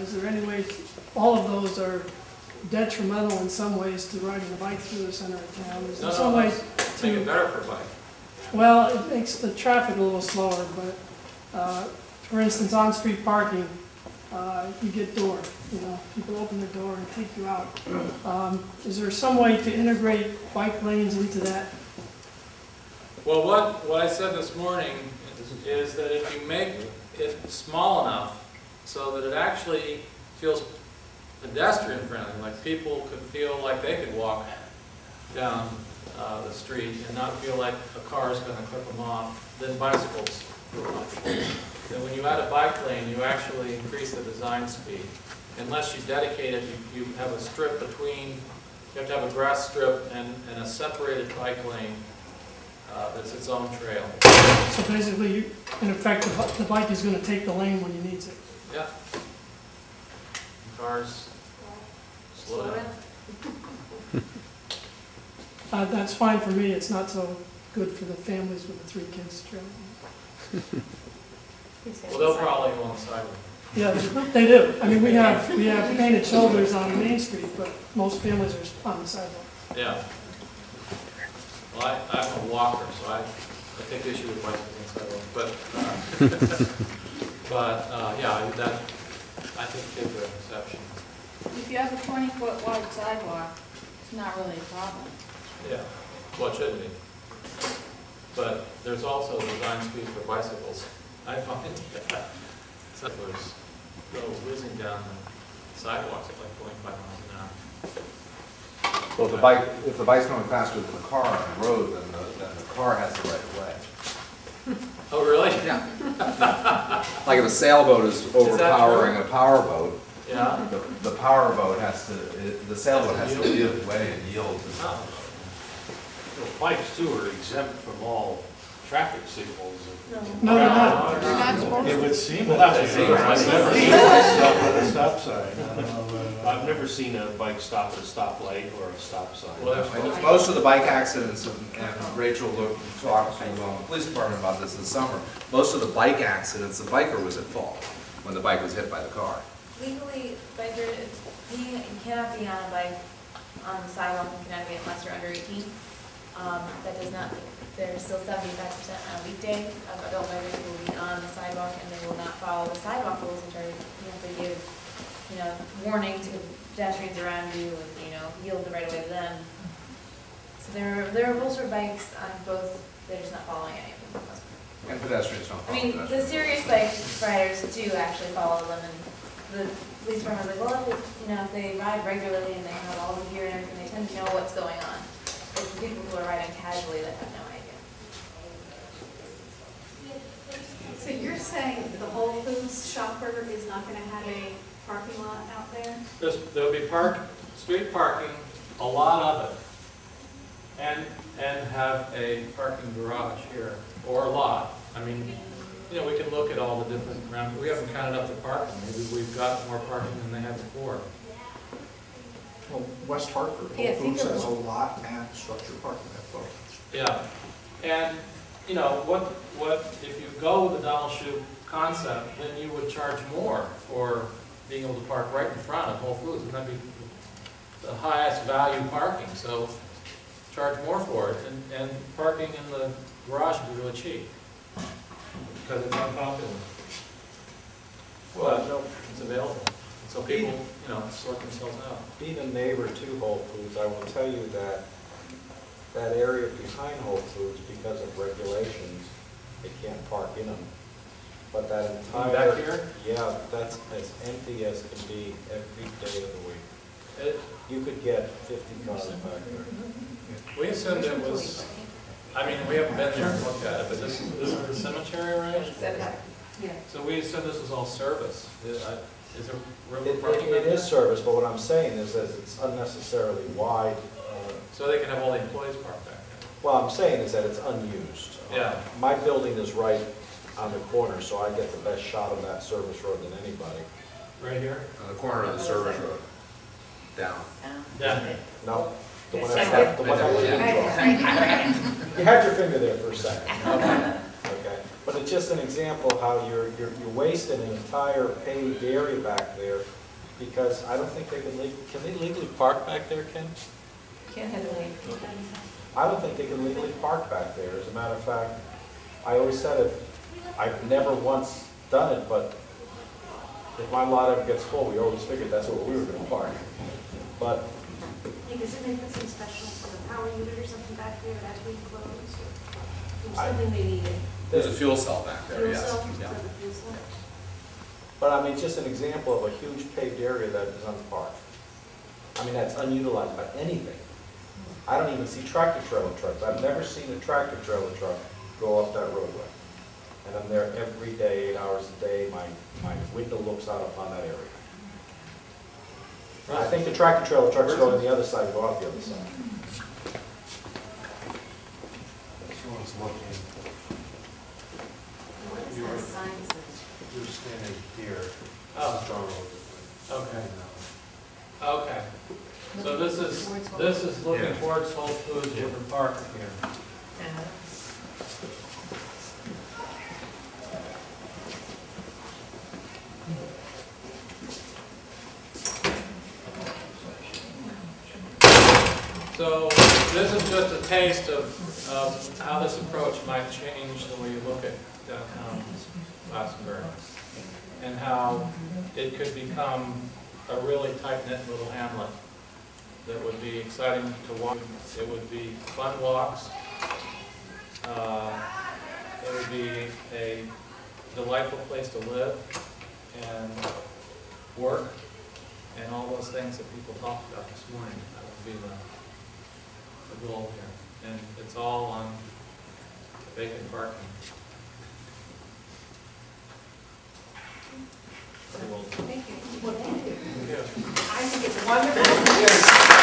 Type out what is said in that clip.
Is there any way, all of those are detrimental in some ways to riding a bike through the center of town? Is there some way Make it better for a bike. well, it makes the traffic a little slower, but for instance, on-street parking, you get door, people open the door and take you out. Is there some way to integrate bike lanes into that? Well, what I said this morning is that if you make it small enough so that it actually feels pedestrian friendly, like people could feel like they could walk down the street and not feel like a car is going to clip them off, then bicycles feel much. Then when you add a bike lane, you actually increase the design speed. Unless you dedicate it, you have a strip between, you have to have a grass strip and a separated bike lane that's its own trail. So basically, in effect, the bike is going to take the lane when he needs it. Yeah. Cars slow down. That's fine for me. It's not so good for the families with the 3 kids traveling. Well, they'll probably go on the sidewalk. Yeah, they do. I mean, we have painted shoulders on Main Street, but most families are on the sidewalk. Yeah. Well, I'm a walker, so I take issue with bicycles on the sidewalk. But yeah, I think kids are an exception. If you have a 20-foot wide sidewalk, it's not really a problem. Yeah, well, it should be. But there's also design speed for bicycles. I find that settlers go whizzing down the sidewalks at like 25 miles an hour. Well, if the bike's going faster than the car on the road, then the car has the right of way. Oh, really? Yeah. Like if a sailboat is overpowering a powerboat, Yeah. the powerboat has to, the sailboat has to give way and yield. Oh. Well, bikes too are exempt from all traffic signals. No, they're not. You're not supposed It to. would seem Well, that that's they the are. same. I've never seen a stop sign. I've never seen a bike stop at a stoplight or a stop sign. Well, Most of the bike accidents, and Rachel talked to the police department about this this summer, most of the bike accidents, the biker was at fault when the bike was hit by the car. Legally, you cannot be on a bike on the sidewalk in Connecticut unless you're under 18. That does not, there's still 75% on a weekday of adult bikers who will be on the sidewalk and they will not follow the sidewalk rules, which are, you have to give, warning to pedestrians around you and, yield the right of way to them. So there are rules for bikes on both, they're just not following any of them. And pedestrians don't I follow mean, the pedestrians. serious bike riders do actually follow them, and the police department was like, well, if they ride regularly and they have all the gear and everything, they tend to know what's going on. It's the people who are riding casually that have no idea. So you're saying the Whole Foods shopper is not going to have a parking lot out there? There'll be street parking, a lot of it, and have a parking garage here, or a lot. I mean, we can look at all the different, we haven't counted up the parking. Maybe we've got more parking than they had before. Well, West Hartford, Yeah, Whole think Foods of has it. a lot and structured parking at both. Yeah, and what if you go with the Donald Shoup concept, then you would charge more for being able to park right in front of Whole Foods, and that'd be the highest value parking. So charge more for it, and parking in the garage would be really cheap because it's unpopular. Well, it's available, so people sort themselves out. Being a neighbor to Whole Foods, I will tell you that that area behind Whole Foods, because of regulations, they can't park in them. But that entire... Back here? Yeah, that's as empty as can be every day of the week. You could get 50 cars back there. We assumed it was, we haven't been there and looked at it, but this is the cemetery, right? Yeah. So we assumed this was all service. Is there room It for parking? it is service, but what I'm saying is that it's unnecessarily wide. So they can have all the employees park back Well, I'm saying is that it's unused. Yeah. My building is right on the corner, so I get the best shot of that service road than anybody. there. Right here? On the corner of the service road, down. Yeah. No, the one that's the one that was in. You had your finger there for a second. Okay. But it's just an example how you're wasting an entire paved area back there, because I don't think they can they legally park back there, Ken? Can't have it. I don't think they can legally park back there. As a matter of fact, I always said I've never once done it, but if my lot ever gets full, we always figured that's where we were gonna park. But, Because it may put some special sort of power unit or something back there that we closed, or I- something they needed. There's a fuel cell back there, Fuel yes. cell Yeah. for the fuel cell. but I mean, just an example of a huge paved area that is unparked. I mean, that's unutilized by anything. I don't even see tractor trailer trucks. I've never seen a tractor trailer truck go up that roadway. And I'm there every day, 8 hours a day. My window looks out upon that area. I think the tractor trailer trucks go on the other side, go out the other side. Someone's looking, What is You're- that sign say? you're standing here. Oh. Strong Okay. Okay. So this is looking Yeah. towards Whole Foods River Park here. So this is just a taste of how this approach might change the way you look at downtown Glastonbury, and how it could become a really tight-knit little hamlet that would be exciting to walk. It would be fun walks. It would be a delightful place to live and work, and all those things that people talked about this morning. That would be the goal here. And it's all on vacant parking. Thank you. Yeah. I think it's wonderful.